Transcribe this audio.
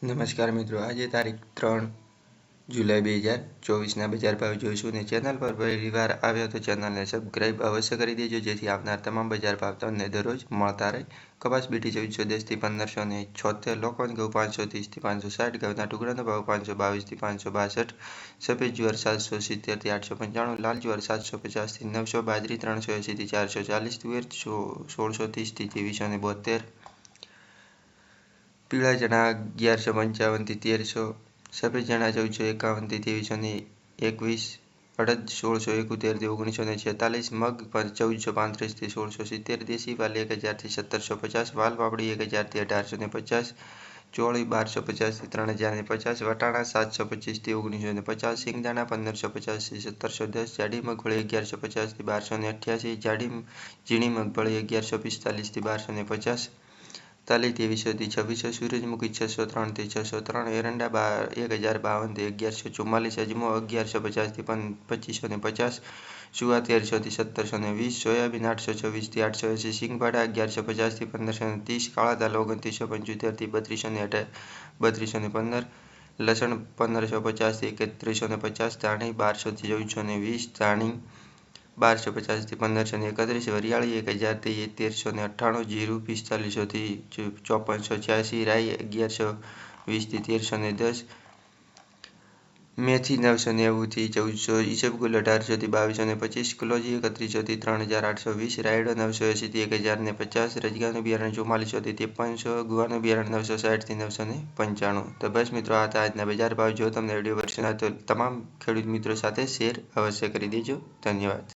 નમસ્કાર મિત્રો, આજે તારીખ 3 જુલાઈ 2024ના બજાર ભાવ જોઈશું ને ચેનલ પર પહેલી વાર આવ્યો તો ચેનલને સબસ્ક્રાઇબ અવશ્ય કરી દેજો, જેથી આવનાર તમામ બજાર ભાવ તમને દરરોજ મળતા રહે. કપાસ બીટી 1410 થી 1576, લોકવન ઘઉં 530 થી 560, ઘઉંના ટુકડાનો ભાવ 522 થી 562, સફેદ જુવાર 770 થી 895, લાલ જુવાર 750 થી 900, બાજરી 380 થી 440, તુવેર 1630 થી 2372, પીળા ચણા 1155 થી 1300, સફેદ ચણા 1451 થી 2321, અડદ 1671 થી 1946, મગ 1435 થી 1670, દેશી વાલ 1000 થી 1750, વાલ પાપડી 1000 થી 1850, ચોળી 1250 થી 3050, વટાણા 725 થી 1950, સિંગદાણા 1550 થી 1710, જાડી મગફળી 1150 થી 1288, ઝીણી મગફળી 1145 થી 1250, તલી 2300 થી 2600, સૂરજમુખી 603 થી 603, એરંડા 1052 થી 1144, અજમો 1150 થી 2550, સુવા 1300 થી 1720, સોયાબીન 826 થી 880, સિંગભાડા 1150 થી 1530, કાળા તલ 2975 થી 3215, લસણ 1550 થી 3150, ધાણી 1200 થી 1420, ધાણી 1250 થી 1531, વરિયાળી 1000 થી 1398, જીરું 4500 થી 5486, રાઈ 1120 થી 1310, મેથી 990 થી 1400, ઈસબગુલ 1800 થી 2225, કલોજી 3100 થી 3820, રાયડો 980 થી 1050, રજગાનું બિયારણ 4400 થી 5300, ગુવારનું બિયારણ 960 થી 995. તો બસ મિત્રો, આ હતા આજના બજાર ભાવ. જો તમને વિડીયો પસંદ આવે તો તમામ ખેડૂત મિત્રો સાથે શેર અવશ્ય કરી દેજો. ધન્યવાદ.